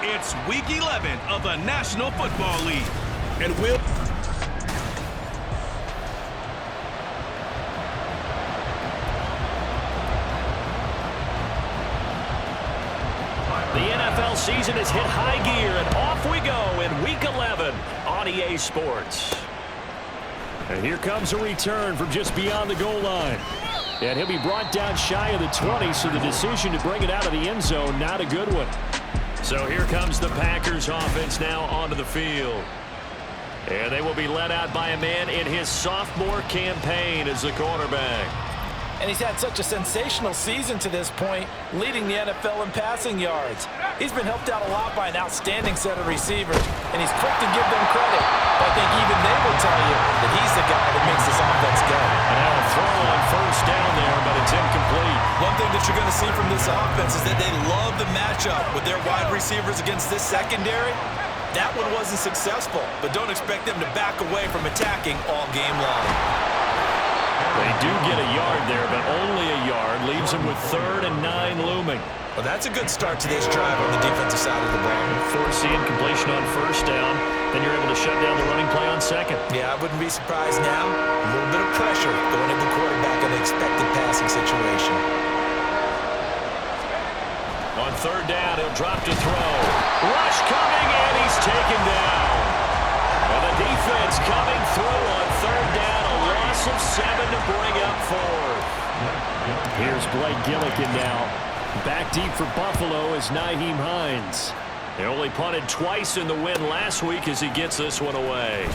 It's Week 11 of the National Football League. And we'll... The NFL season has hit high gear, and off we go in Week 11 on EA Sports. And here comes a return from just beyond the goal line. And he'll be brought down shy of the 20, so the decision to bring it out of the end zone, not a good one. So here comes the Packers offense now onto the field. And they will be led out by a man in his sophomore campaign as the quarterback. And he's had such a sensational season to this point, leading the NFL in passing yards. He's been helped out a lot by an outstanding set of receivers, and he's quick to give them credit. But I think even they will tell you that he's the guy that makes this offense go. And now a throw on first down there, but it's incomplete. One thing that you're going to see from this offense is that they love the matchup with their wide receivers against this secondary. That one wasn't successful, but don't expect them to back away from attacking all game long. They do get a yard there, but only a yard. Leaves them with 3rd and 9 looming. Well, that's a good start to this drive on the defensive side of the ball. Force the incompletion on first down, then you're able to shut down the running play on second. Yeah, I wouldn't be surprised now. A little bit of pressure going into the quarterback in an expected passing situation. On 3rd down, he'll drop to throw. Rush coming, and he's taken down. And the defense coming through on 3rd down. A loss of 7 to bring up 4th. Here's Blake Gillikin now. Back deep for Buffalo is Nyheim Hines. They only punted twice in the win last week as he gets this one away.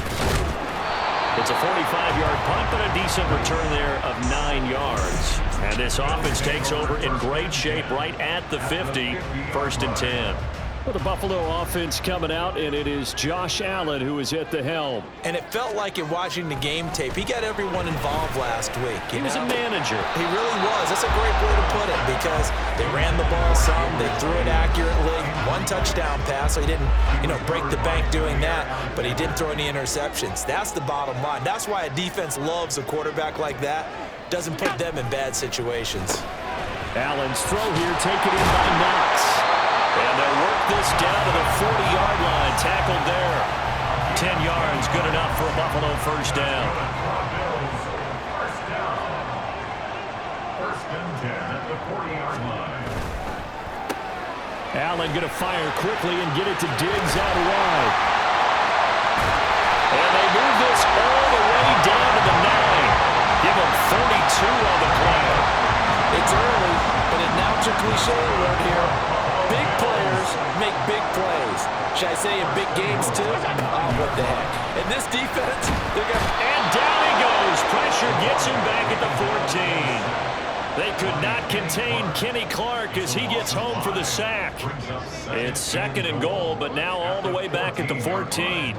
It's a 45-yard punt, but a decent return there of 9 yards. And this offense takes over in great shape right at the 50, 1st and 10. Well, the Buffalo offense coming out, and it is Josh Allen who is at the helm. And it felt like in watching the game tape, he got everyone involved last week. He was a manager. He really was. That's a great way to put it because they ran the ball some, they threw it accurately, 1 touchdown pass, so he didn't, break the bank doing that, but he didn't throw any interceptions. That's the bottom line. That's why a defense loves a quarterback like that. Doesn't put them in bad situations. Allen's throw here taken in by Knox. And they'll work this down to the 40-yard line. Tackled there. 10 yards, good enough for a Buffalo first down. First and 10 at the 40-yard line. Allen going to fire quickly and get it to Diggs out wide. And they move this all the way down to the 9. Give them 42 on the play. It's early, but it now a cliche word here. Big players make big plays. Should I say in big games, too? Oh, what the heck. And this defense, they're going to... And down he goes. Pressure gets him back at the 14. They could not contain Kenny Clark as he gets home for the sack. It's 2nd and goal, but now all the way back at the 14.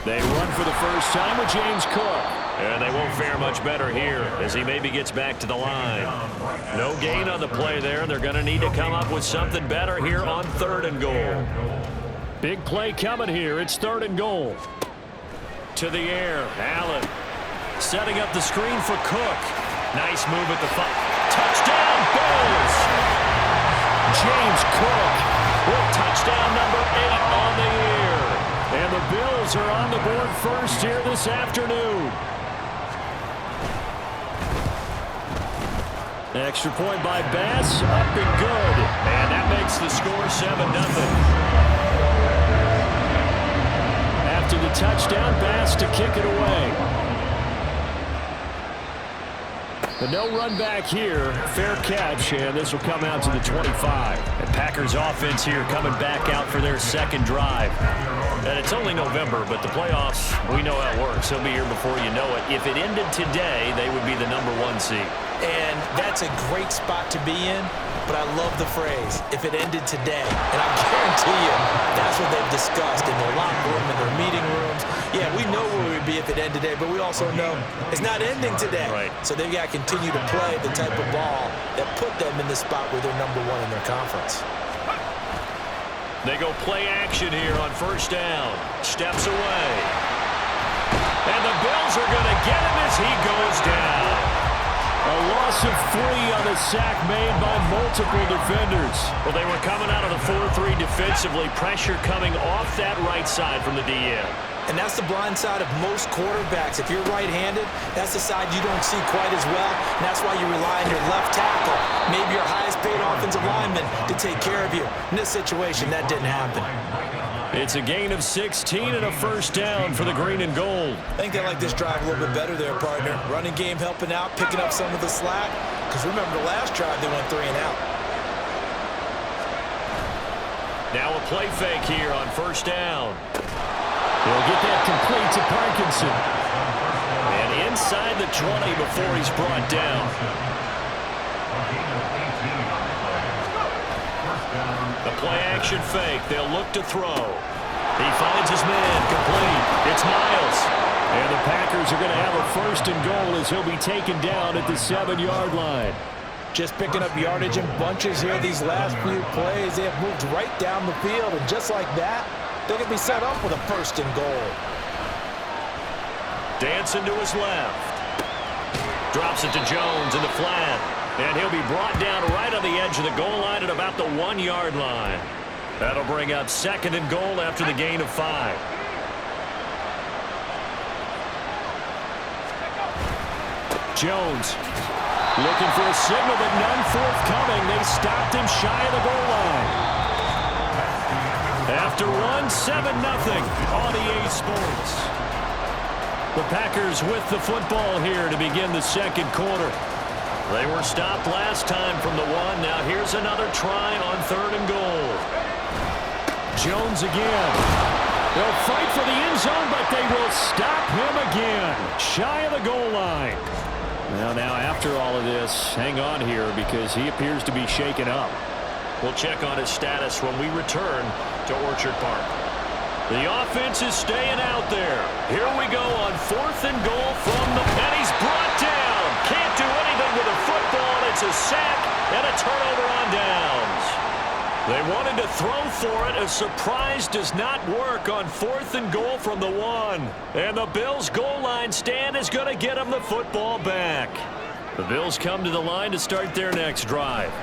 They run for the first time with James Cook. And they won't fare much better here as he maybe gets back to the line. No gain on the play there. They're going to need to come up with something better here on 3rd and goal. Big play coming here. It's 3rd and goal. To the air. Allen setting up the screen for Cook. Nice move at the touchdown, Bills. James Cook with touchdown number 8 on the year. And the Bills are on the board first here this afternoon. Extra point by Bass, up and good. And that makes the score 7-0. After the touchdown, Bass to kick it away. But no run back here. Fair catch, and this will come out to the 25. And Packers offense here coming back out for their 2nd drive. And it's only November, but the playoffs, we know how it works. They'll be here before you know it. If it ended today, they would be the number 1 seed. And that's a great spot to be in, but I love the phrase, if it ended today. And I guarantee you, that's what they've discussed in their locker room, in their meeting rooms. Yeah, we know where we would be if it ended today, but we also know it's not ending today. Right. So they've got to continue to play the type of ball that put them in the spot where they're number 1 in their conference. They go play action here on first down. Steps away. And the Bills are going to get him as he goes down. A loss of 3 on the sack made by multiple defenders. Well, they were coming out of the 4-3 defensively. Pressure coming off that right side from the DN. And that's the blind side of most quarterbacks. If you're right-handed, that's the side you don't see quite as well. And that's why you rely on your left tackle, maybe your highest-paid offensive lineman, to take care of you. In this situation, that didn't happen. It's a gain of 16 and a first down for the green and gold. I think they like this drive a little bit better there, partner. Running game helping out, picking up some of the slack. Because remember, the last drive, they went 3 and out. Now a play fake here on first down. They'll get that complete to Parkinson. And inside the 20 before he's brought down. The play-action fake. They'll look to throw. He finds his man. Complete. It's Miles. And the Packers are going to have a first and goal as he'll be taken down at the 7-yard line. Just picking up yardage in bunches here these last few plays. They have moved right down the field, and just like that, they're going to be set up with a first and goal. Dancing to his left. Drops it to Jones in the flat. And he'll be brought down right on the edge of the goal line at about the 1-yard line. That'll bring up second and goal after the gain of 5. Jones looking for a signal, but none forthcoming. They stopped him shy of the goal line. After one, 7-0 on EA Sports. The Packers with the football here to begin the second quarter. They were stopped last time from the 1. Now here's another try on third and goal. Jones again. They'll fight for the end zone, but they will stop him again. Shy of the goal line. Well, now after all of this, hang on here because he appears to be shaken up. We'll check on his status when we return to Orchard Park. The offense is staying out there. Here we go on fourth and goal from the... And he's brought down. Can't do anything with a football. It's a sack and a turnover on downs. They wanted to throw for it. A surprise does not work on fourth and goal from the 1. And the Bills' goal line stand is going to get them the football back. The Bills come to the line to start their next drive.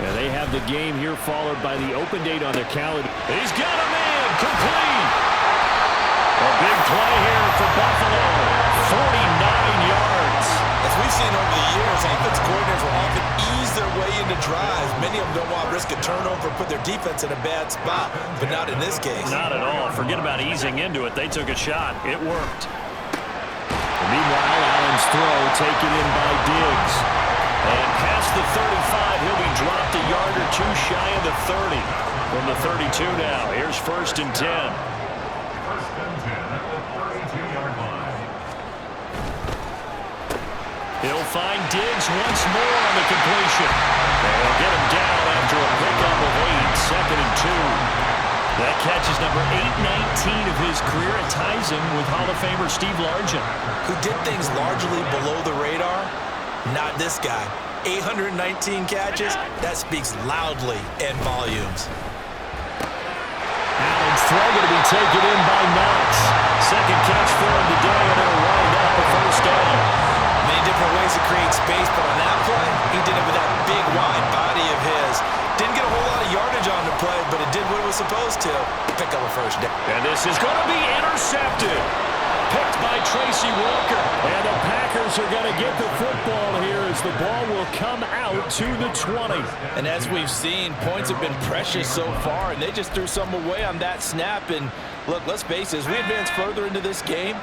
And they have the game here followed by the open date on their calendar. He's got a man. Complete. A big play here for Buffalo. 49 yards. As we've seen over the years, offense coordinators will often ease their way into drives. Many of them don't want to risk a turnover or put their defense in a bad spot, but not in this case. Not at all. Forget about easing into it. They took a shot. It worked. Meanwhile, Allen's throw taken in by Diggs. And past the 35, he'll be dropped a yard or two shy of the 30. From the 32 now. Here's first and 10. First and 10 at the 32-yard line. He'll find Diggs once more on the completion. They'll get him down after a pickup of 8. Second and 2. That catch is number 819 of his career. It ties him with Hall of Famer Steve Largent. Who did things largely below the radar? Not this guy. 819 catches, that speaks loudly in volumes. Allen's throw going to be taken in by Knox. Second catch for him today, and they'll wind up a first down. Many different ways to create space, but on that play, he did it with that big, wide body of his. Didn't get a whole lot of yardage on the play, but it did what it was supposed to. Pick up a first down. And this is going to be intercepted. Picked by Tracy Walker. And the Packers are going to get the football here as the ball will come out to the 20. And as we've seen, points have been precious so far, and they just threw some away on that snap. And look, let's face it, as we advance further into this game,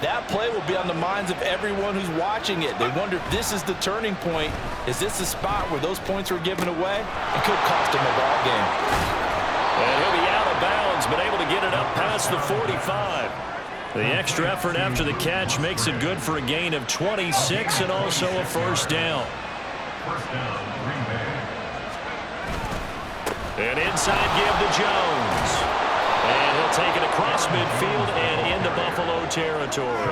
that play will be on the minds of everyone who's watching it. They wonder if this is the turning point. Is this the spot where those points were given away? It could cost them a ball game. And he'll be out of bounds, but able to get it up past the 45. The extra effort after the catch makes it good for a gain of 26 and also a first down. First down, Green Bay. And inside give to Jones. And he'll take it across midfield and into Buffalo territory.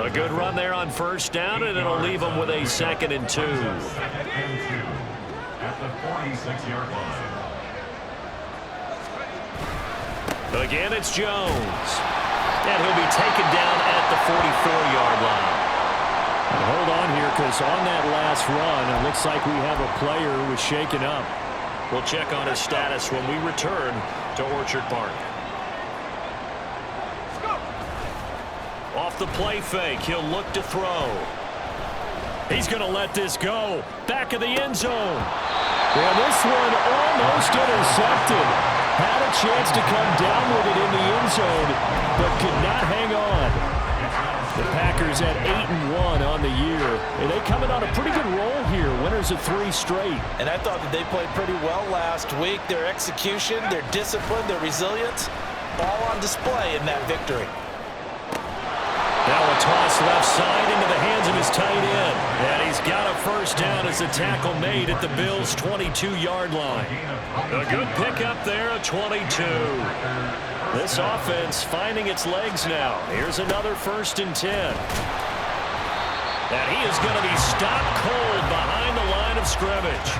A good run there on first down, and it'll leave them with a second and 2. Second and 2 at the 46-yard line. Again, it's Jones. And he'll be taken down at the 44-yard line. Hold on here, because on that last run, it looks like we have a player who was shaken up. We'll check on his status when we return to Orchard Park. Off the play fake, he'll look to throw. He's going to let this go. Back of the end zone. And this one almost intercepted. Had a chance to come down with it in the end zone, but could not hang on. The Packers at 8-1 on the year. And they coming on a pretty good roll here. Winners of 3 straight. And I thought that they played pretty well last week. Their execution, their discipline, their resilience, all on display in that victory. Now a toss left side into the hands of his tight end. And he's got a first down as the tackle made at the Bills' 22-yard line. A good pickup there, a 22. This offense finding its legs now. Here's another 1st and 10. And he is going to be stopped cold behind the line of scrimmage.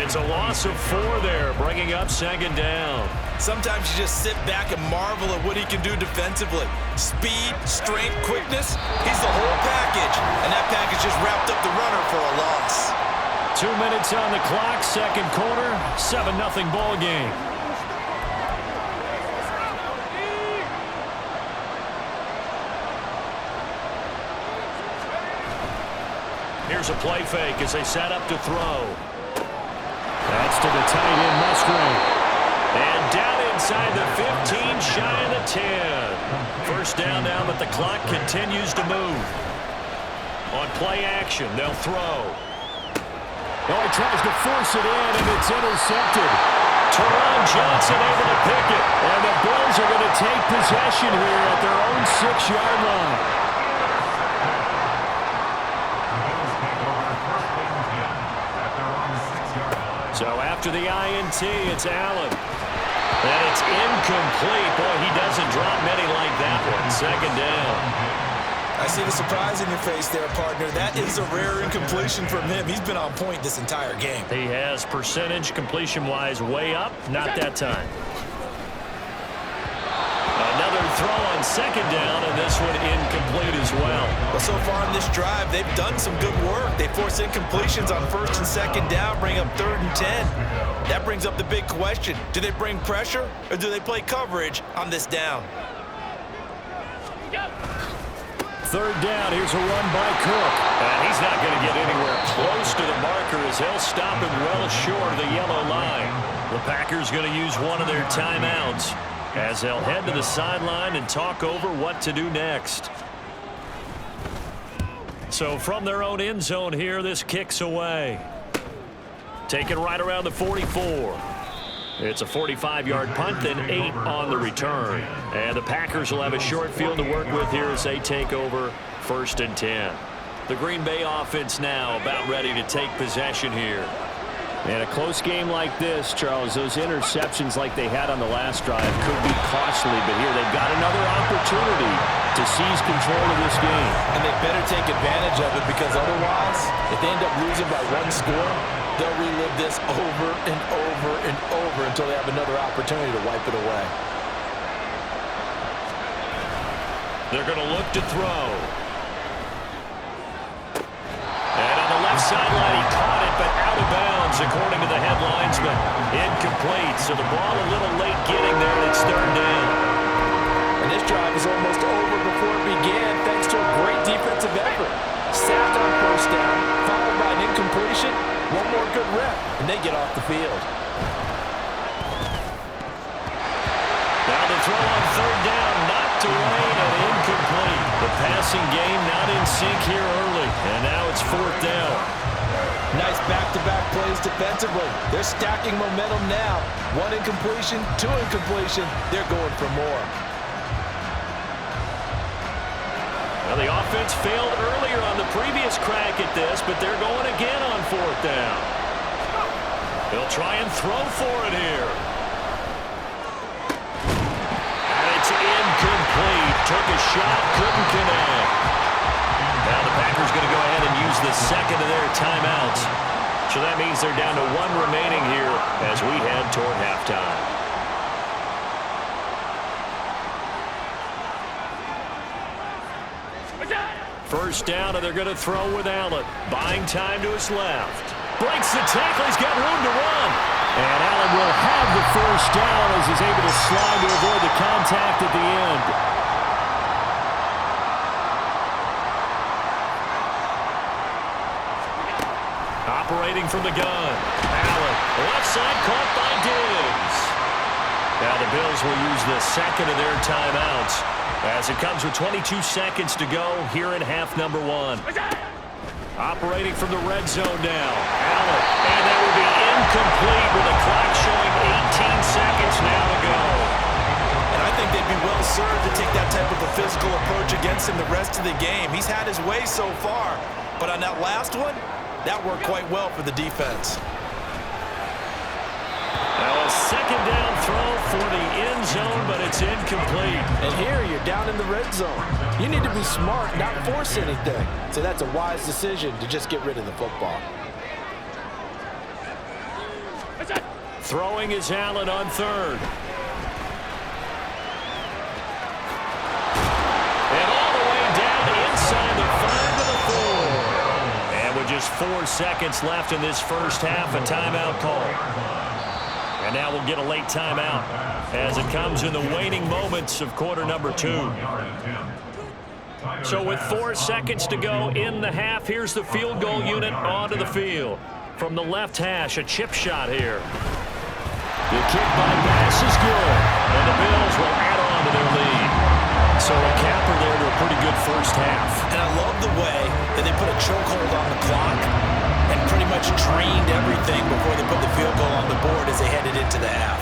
It's a loss of 4 there, bringing up 2nd down. Sometimes you just sit back and marvel at what he can do defensively. Speed, strength, quickness, he's the whole package. And that package just wrapped up the runner for a loss. 2 minutes on the clock, 2nd quarter, 7-0 ball game. Here's a play fake as they set up to throw. That's to the tight end, Musgrave. And down inside the 15, shy of the 10. First down now, but the clock continues to move. On play action, they'll throw. Oh, he tries to force it in, and it's intercepted. Teron Johnson able to pick it. And the Bills are going to take possession here at their own 6-yard line. So after the INT, it's Allen. And it's incomplete. Boy, he doesn't drop many like that one. 2nd down. I see the surprise in your face there, partner. That is a rare incompletion from him. He's been on point this entire game. He has percentage completion-wise way up. Not that time. Another throw on 2nd down, and this one incomplete as well. Well, so far in this drive, they've done some good work. They force incompletions on 1st and 2nd down, bring up 3rd and 10. That brings up the big question. Do they bring pressure, or do they play coverage on this down? 3rd down, here's a run by Cook. And he's not going to get anywhere close to the marker as they'll stop him well short of the yellow line. The Packers going to use one of their timeouts as they'll head to the sideline and talk over what to do next. So from their own end zone here, this kicks away. Taken right around the 44. It's a 45-yard punt, then 8 on the return. And the Packers will have a short field to work with here as they take over 1st and 10. The Green Bay offense now about ready to take possession here. In a close game like this, Charles, those interceptions like they had on the last drive could be costly, but here they've got another opportunity to seize control of this game. And they better take advantage of it, because otherwise, if they end up losing by 1 score, they'll relive this over and over and over until they have another opportunity to wipe it away. They're going to look to throw. And on the left sideline, he caught it, but out of bounds, according to the headlines, but incomplete. So the ball a little late getting there, and it's 3rd down. And this drive is almost over before it began, thanks to a great defensive effort. Sacked on 1st down, followed by an incompletion, one more good rep, and they get off the field. Now the throw on 3rd down, knocked away and incomplete. The passing game not in sync here early, and now it's 4th down. Nice back-to-back plays defensively. They're stacking momentum now. 1 incompletion, 2 incompletion. They're going for more. Well, the offense failed earlier on the previous crack at this, but they're going again on 4th down. They'll try and throw for it here. And it's incomplete. Took a shot, couldn't connect. Now the Packers going to go ahead and use the 2nd of their timeouts. So that means they're down to 1 remaining here as we head toward halftime. First down, and they're going to throw with Allen. Buying time to his left. Breaks the tackle. He's got room to run. And Allen will have the first down as he's able to slide to avoid the contact at the end. Operating from the gun. Allen, left side, caught by Diggs. Now the Bills will use the second of their timeouts as it comes with 22 seconds to go here in half number one. Operating from the red zone now. Allen, and that will be incomplete with the clock showing 18 seconds now to go. And I think they'd be well served to take that type of a physical approach against him the rest of the game. He's had his way so far, but on that last one, that worked quite well for the defense. Now a second down throw for the end zone, but it's incomplete. And here you're down in the red zone. You need to be smart, not force anything. So that's a wise decision to just get rid of the football. Throwing is Allen on third. And all the way down inside the 5 to the 4. And with just 4 seconds left in this first half, a timeout call. And now we'll get a late timeout as it comes in the waning moments of quarter number 2. So with 4 seconds to go in the half, here's the field goal unit onto the field. From the left hash, a chip shot here. The kick by Bass is good, and the Bills will add on to their lead. So a capper there to a pretty good first half. And I love the way that they put a chokehold on the clock and pretty much drained everything before they put the field goal on the board as they headed into the half.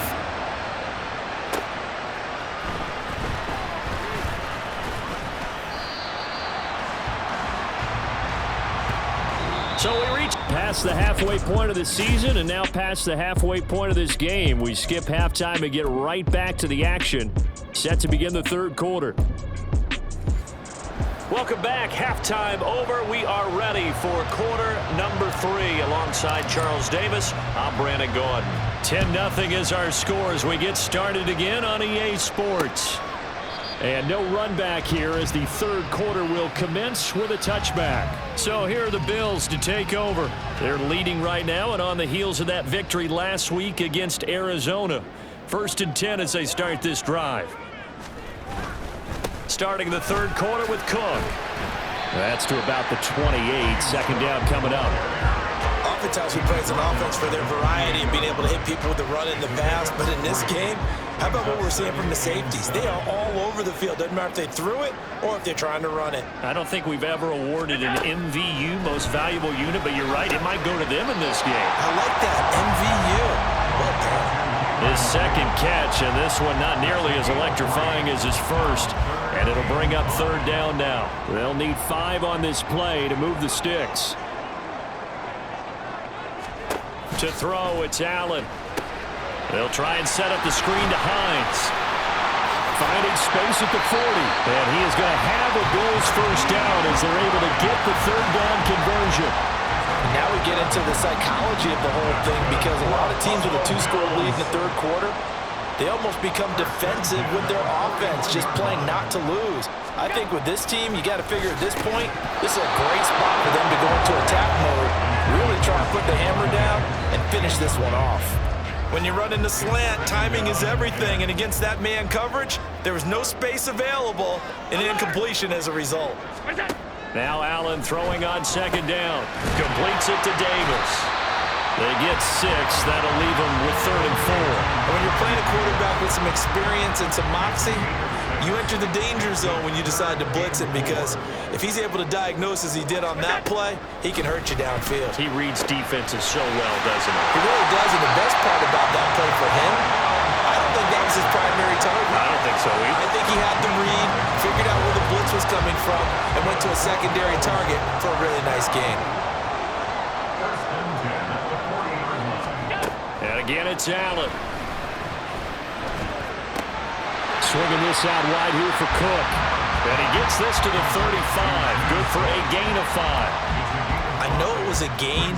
So we reach past the halfway point of the season and now past the halfway point of this game. We skip halftime and get right back to the action. Set to begin the third quarter. Welcome back. Halftime over. We are ready for quarter number 3 alongside Charles Davis. I'm Brandon Gordon. 10-0 is our score as we get started again on EA Sports. And no run back here as the third quarter will commence with a touchback. So here are the Bills to take over. They're leading right now and on the heels of that victory last week against Arizona. 1st and 10 as they start this drive. Starting the third quarter with Cook. That's to about the 28. Second down coming up. Oftentimes we praise an offense for their variety and being able to hit people with the run in the pass, but in this game, how about what we're seeing from the safeties? They are all over the field. Doesn't matter if they threw it or if they're trying to run it. I don't think we've ever awarded an MVU, most valuable unit, but you're right, it might go to them in this game. I like that, MVU. Well done. His second catch, and this one not nearly as electrifying as his first. And it'll bring up third down now. They'll need 5 on this play to move the sticks. To throw, it's Allen. They'll try and set up the screen to Hines. Finding space at the 40. And he is going to have a Bills first down as they're able to get the third down conversion. Now we get into the psychology of the whole thing because a lot of teams with a 2-score lead in the third quarter, they almost become defensive with their offense, just playing not to lose. I think with this team, you got to figure at this point, this is a great spot for them to go into attack mode, really try and put the hammer down and finish this one off. When you run in the slant, timing is everything, and against that man coverage, there was no space available, and incompletion as a result. Now Allen throwing on second down. Completes it to Davis. They get 6. That'll leave them with 3rd and 4. When you're playing a quarterback with some experience and some moxie, you enter the danger zone when you decide to blitz him because if he's able to diagnose as he did on that play, he can hurt you downfield. He reads defenses so well, doesn't he? He really does, and the best part about that play for him, I don't think that was his primary target. I don't think so either. I think he had the read, figured out where the blitz was coming from, and went to a secondary target for a really nice gain. And again, it's Allen. Swinging this out wide here for Cook. And he gets this to the 35. Good for a gain of 5. I know it was a gain,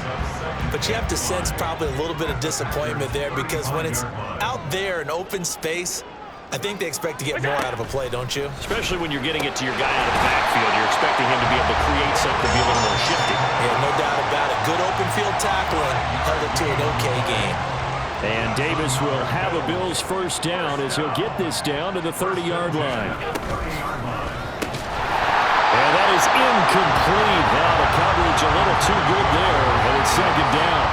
but you have to sense probably a little bit of disappointment there because when it's out there in open space, I think they expect to get more out of a play, don't you? Especially when you're getting it to your guy out of the backfield. You're expecting him to be able to create something to be a little more shifty. Yeah, no doubt about it. Good open field tackling. Held it to an okay game. And Davis will have a Bills first down as he'll get this down to the 30-yard line. And that is incomplete. Now the coverage a little too good there, and it's second down.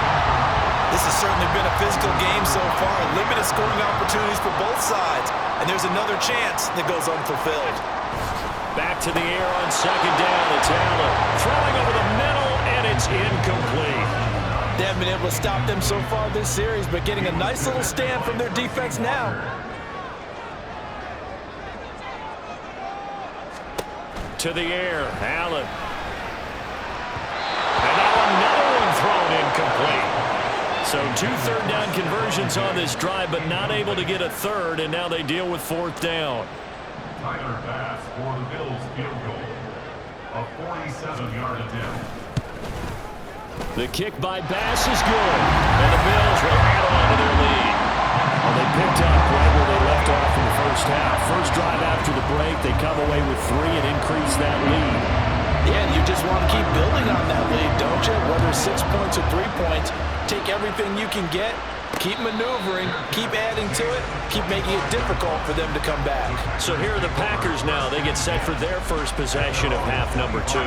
This has certainly been a physical game so far. Limited scoring opportunities for both sides. And there's another chance that goes unfulfilled. Back to the air on second down. It's Allen throwing over the middle, and it's incomplete. They haven't been able to stop them so far this series, but getting a nice little stand from their defense now. To the air, Allen. And now another one thrown incomplete. So 2 third-down conversions on this drive, but not able to get a third, and now they deal with fourth down. Tyler Bass for the Bills field goal. A 47-yard attempt. The kick by Bass is good, and the Bills will add on to their lead. Well, they picked up right where they left off in the first half. First drive after the break, they come away with 3 and increase that lead. Yeah, and you just want to keep building on that lead, don't you? Whether it's 6 points or 3 points, take everything you can get, keep maneuvering, keep adding to it, keep making it difficult for them to come back. So here are the Packers now. They get set for their first possession of half number 2.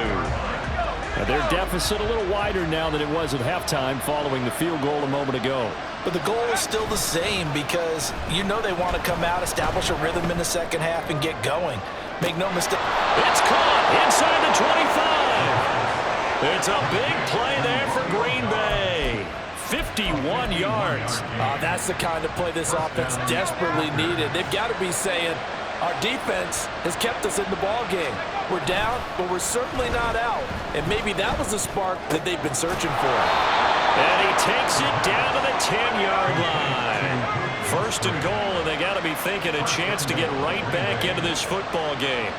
Now their deficit a little wider now than it was at halftime following the field goal a moment ago. But the goal is still the same because you know they want to come out, establish a rhythm in the second half, and get going. Make no mistake. It's caught inside the 25. It's a big play there for Green Bay. 51 yards. That's the kind of play this offense desperately needed. They've got to be saying, our defense has kept us in the ball game. We're down, but we're certainly not out. And maybe that was the spark that they've been searching for. And he takes it down to the 10-yard line. First and goal, and they got to be thinking a chance to get right back into this football game.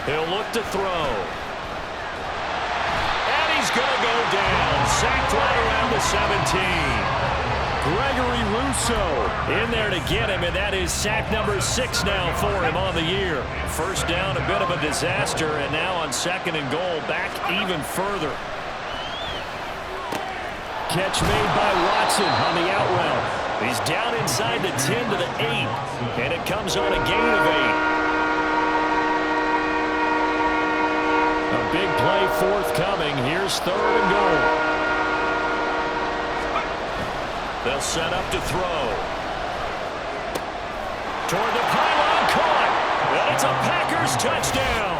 He'll look to throw. And he's going to go down. Sacked right around the 17. Gregory Rousseau in there to get him, and that is sack number 6 now for him on the year. First down, a bit of a disaster, and now on second and goal, back even further. Catch made by Watson on the out route. He's down inside the 10 to the 8, and it comes on a gain of 8. A big play forthcoming. Here's third and goal. They'll set up to throw. Toward the pylon, caught. And it's a Packers touchdown.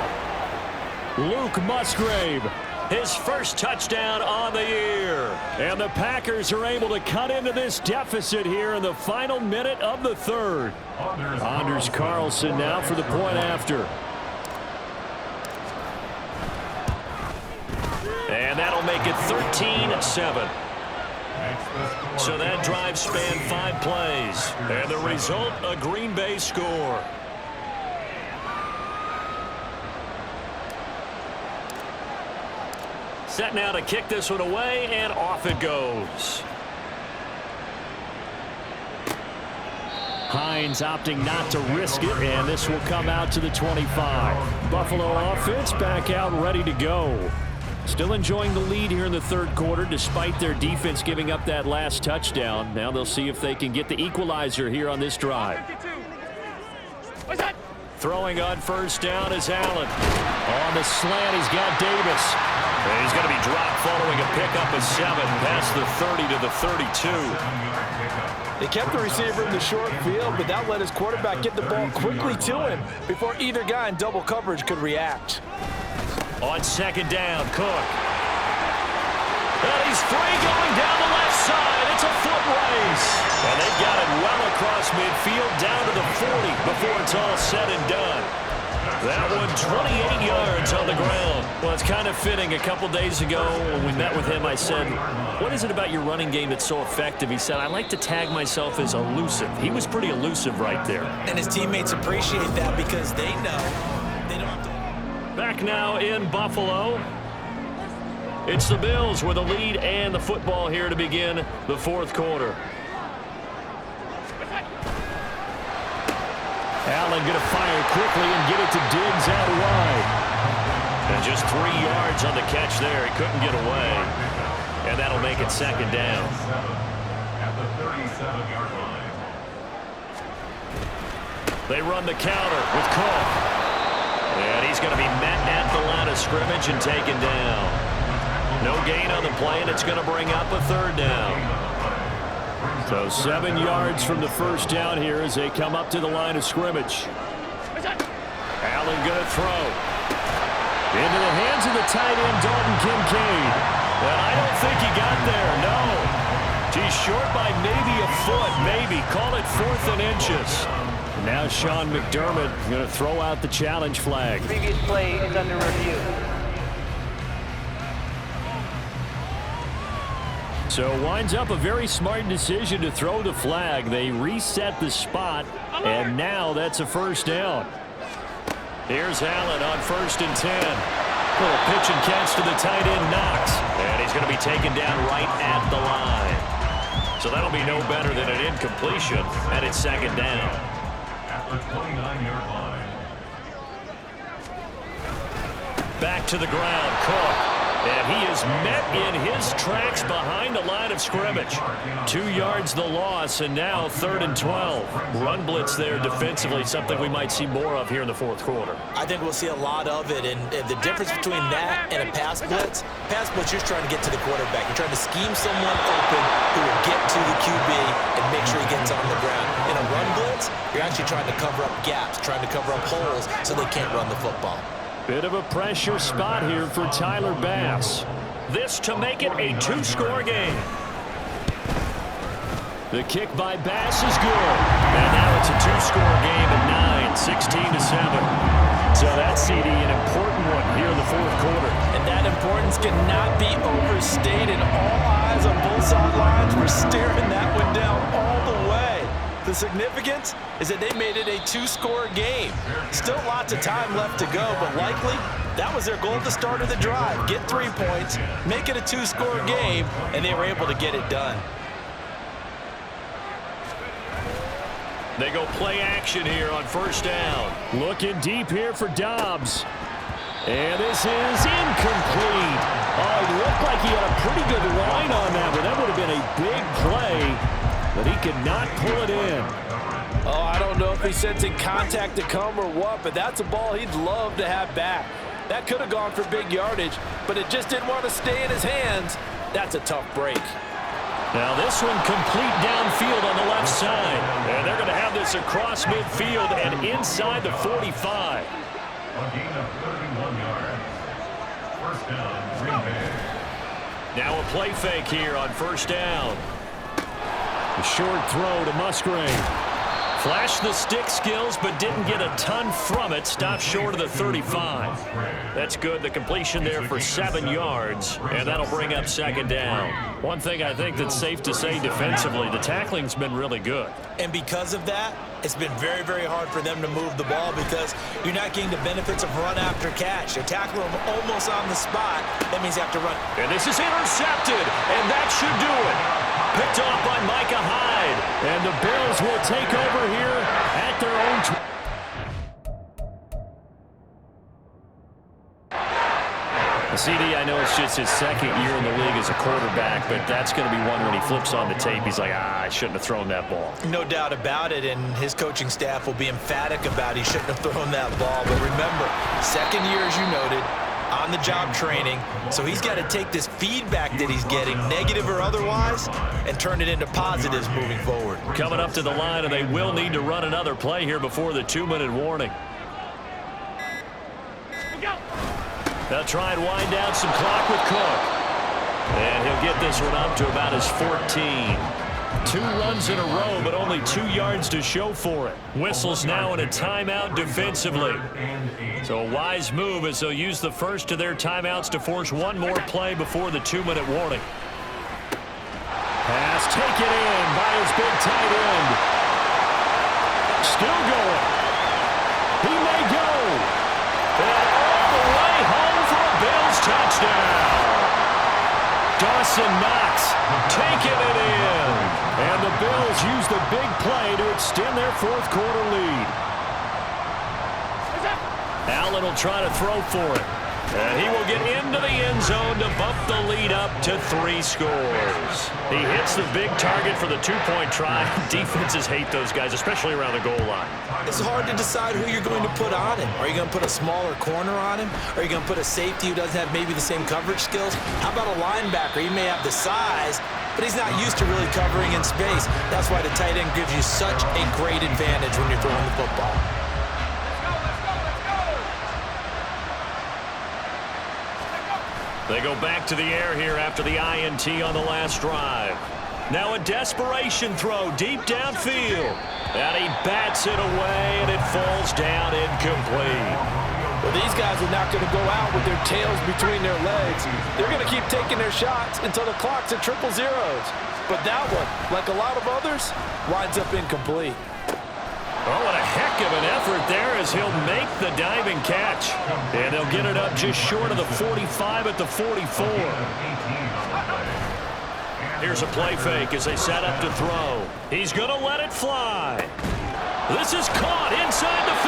Luke Musgrave, his first touchdown on the year. And the Packers are able to cut into this deficit here in the final minute of the third. Anders Carlson now for the point after. And that'll make it 13-7. So that drive spanned 5 plays. And the result, a Green Bay score. Set now to kick this one away, and off it goes. Hines opting not to risk it, and this will come out to the 25. Buffalo offense back out ready to go. Still enjoying the lead here in the third quarter despite their defense giving up that last touchdown. Now they'll see if they can get the equalizer here on this drive. Throwing on first down is Allen. On the slant, he's got Davis. And he's going to be dropped following a pickup of 7 past the 30 to the 32. They kept the receiver in the short field, but that let his quarterback get the ball quickly to him before either guy in double coverage could react. On second down, Cook. And he's free going down the left side. It's a foot race. And they've got it well across midfield down to the 40 before it's all said and done. That one 28 yards on the ground. Well, it's kind of fitting. A couple days ago when we met with him, I said, what is it about your running game that's so effective? He said, I like to tag myself as elusive. He was pretty elusive right there. And his teammates appreciate that because they know they don't have to. Back now in Buffalo. It's the Bills with a lead and the football here to begin the fourth quarter. Allen going to fire quickly and get it to Diggs out wide. And just 3 yards on the catch there. He couldn't get away. And that'll make it second down. At the 37-yard line. They run the counter with Cook. And he's going to be met at the line of scrimmage and taken down. No gain on the play, and it's going to bring up a third down. So 7 yards from the first down here as they come up to the line of scrimmage. Allen going to throw. Into the hands of the tight end, Dalton Kincaid. And I don't think he got there, no. He's short by maybe a foot, maybe. Call it 4th and inches. Now Sean McDermott going to throw out the challenge flag. Previous play is under review. So winds up a very smart decision to throw the flag. They reset the spot, and now that's a first down. Here's Allen on 1st and 10. Little pitch and catch to the tight end, Knox. And he's going to be taken down right at the line. So that'll be no better than an incompletion, and it's second down. At the 29-yard line. Back to the ground, Cook. And he is met in his tracks behind the line of scrimmage. 2 yards the loss, and now 3rd and 12. Run blitz there defensively, something we might see more of here in the fourth quarter. I think we'll see a lot of it, and the difference between that and a pass blitz, you're trying to get to the quarterback. You're trying to scheme someone open who will get to the QB and make sure he gets on the ground. In a run blitz, you're actually trying to cover up gaps, trying to cover up holes so they can't run the football. Bit of a pressure spot here for Tyler Bass. This to make it a 2-score game. The kick by Bass is good. And now it's a 2-score game at 9, 16-7. So that's, CD, an important one here in the fourth quarter. And that importance cannot be overstated. All eyes on both sidelines were staring that one down all the way. The significance is that they made it a 2-score game. Still lots of time left to go, but likely that was their goal at the start of the drive. Get 3 points, make it a 2-score game, and they were able to get it done. They go play action here on first down. Looking deep here for Dobbs. And this is incomplete. Oh, it looked like he had a pretty good line on that, but that would have been a big play. But he could not pull it in. Oh, I don't know if he's sensing contact to come or what, but that's a ball he'd love to have back. That could have gone for big yardage, but it just didn't want to stay in his hands. That's a tough break. Now this one complete downfield on the left side. And they're going to have this across midfield and inside the 45. A gain of 31 yards. First down, Green Bay. Now a play fake here on first down. A short throw to Musgrave. Flashed the stick skills, but didn't get a ton from it. Stopped short of the 35. That's good. The completion there for 7 yards, and that'll bring up second down. One thing I think that's safe to say defensively, the tackling's been really good. And because of that, it's been very, very hard for them to move the ball because you're not getting the benefits of run after catch. They're tackling them almost on the spot. That means you have to run. And this is intercepted, and that should do it. Picked off by Micah Hyde. And the Bills will take over here at their own. CD, I know it's just his second year in the league as a quarterback, but that's going to be one when he flips on the tape, he's like, I shouldn't have thrown that ball. No doubt about it, and his coaching staff will be emphatic about he shouldn't have thrown that ball. But remember, second year, as you noted, on-the-job training, so he's got to take this feedback that he's getting, negative or otherwise, and turn it into positives moving forward. Coming up to the line, and they will need to run another play here before the 2-minute warning. They'll try and wind down some clock with Cook. And he'll get this one up to about his 14. 2 runs in a row, but only 2 yards to show for it. Whistles now in a timeout defensively. So a wise move as they'll use the first of their timeouts to force one more play before the 2-minute warning. Pass taken in by his big tight end. Still going. He may go. And all the way home for a Bills touchdown. Dawson Knox taking it in. And the Bills use the big play to extend their fourth quarter lead. Allen will try to throw for it. And he will get into the end zone to bump the lead up to 3 scores. He hits the big target for the 2-point try. Defenses hate those guys, especially around the goal line. It's hard to decide who you're going to put on him. Are you going to put a smaller corner on him? Are you going to put a safety who doesn't have maybe the same coverage skills? How about a linebacker? He may have the size, but he's not used to really covering in space. That's why the tight end gives you such a great advantage when you're throwing the football. They go back to the air here after the INT on the last drive. Now a desperation throw deep downfield. And he bats it away, and it falls down incomplete. Well, these guys are not going to go out with their tails between their legs. They're going to keep taking their shots until the clock's at 000. But that one, like a lot of others, winds up incomplete. Oh, what a heck of an effort there as he'll make the diving catch. And they'll get it up just short of the 45 at the 44. Here's a play fake as they set up to throw. He's going to let it fly. This is caught inside the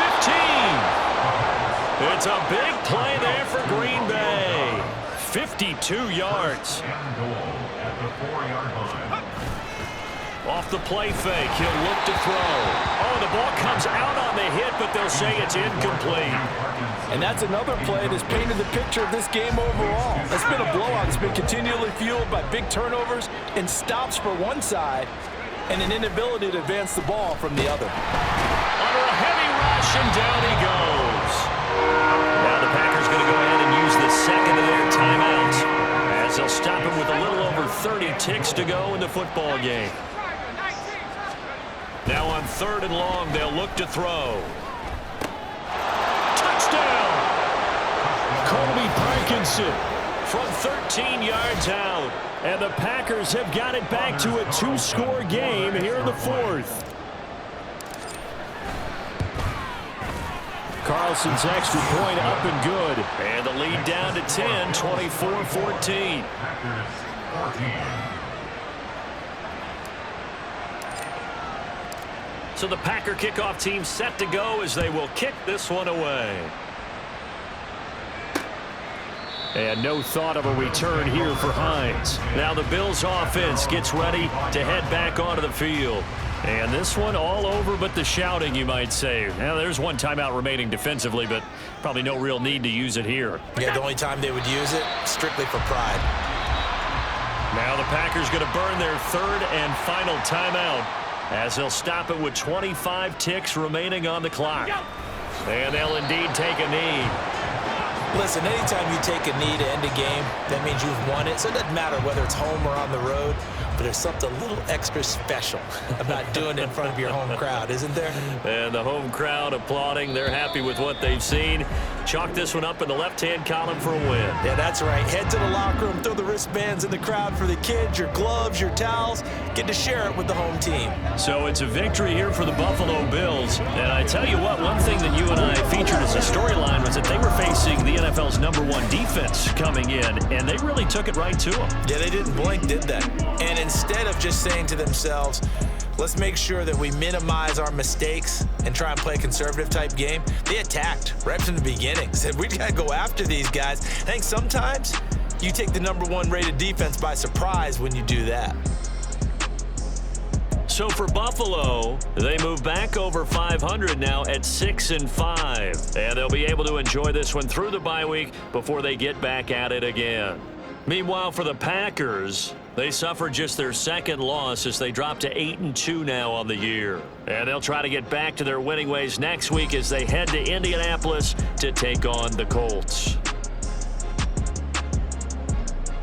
15. It's a big play there for Green Bay. 52 yards. Off the play fake, he'll look to throw. Oh, the ball comes out on the hit, but they'll say it's incomplete. And that's another play that's painted the picture of this game overall. It's been a blowout. It's been continually fueled by big turnovers and stops for one side and an inability to advance the ball from the other. Under a heavy rush, and down he goes. Now the Packers going to go ahead and use the second of their timeouts as they'll stop him with a little over 30 ticks to go in the football game. Now on 3rd and long, they'll look to throw. Touchdown! Colby Parkinson from 13 yards out. And the Packers have got it back to a 2-score game here in the 4th. Carlson's extra point up and good. And the lead down to 10, 24-14. So the Packer kickoff team set to go as they will kick this one away. And no thought of a return here for Hines. Now the Bills offense gets ready to head back onto the field. And this one all over but the shouting, you might say. Now there's one timeout remaining defensively, but probably no real need to use it here. Yeah, the only time they would use it, strictly for pride. Now the Packers going to burn their 3rd and final timeout as they'll stop it with 25 ticks remaining on the clock. And they'll indeed take a knee. Listen, anytime you take a knee to end a game, that means you've won it. So it doesn't matter whether it's home or on the road, but there's something a little extra special about doing it in front of your home crowd, isn't there? And the home crowd applauding. They're happy with what they've seen. Chalk this one up in the left-hand column for a win. Yeah, that's right. Head to the locker room, throw the wristbands in the crowd for the kids, your gloves, your towels. Get to share it with the home team. So it's a victory here for the Buffalo Bills. And I tell you what, one thing that you and I featured as a storyline was that they were facing the NFL's #1 defense coming in, and they really took it right to them. Yeah, they didn't blink, did they? And instead of just saying to themselves, let's make sure that we minimize our mistakes and try and play a conservative type game, they attacked right from the beginning. Said, we got to go after these guys. I think sometimes you take the #1 rated defense by surprise when you do that. So for Buffalo, they move back over 500 now at 6-5. And they'll be able to enjoy this one through the bye week before they get back at it again. Meanwhile, for the Packers, they suffered just their 2nd loss as they drop to 8-2 now on the year. And they'll try to get back to their winning ways next week as they head to Indianapolis to take on the Colts.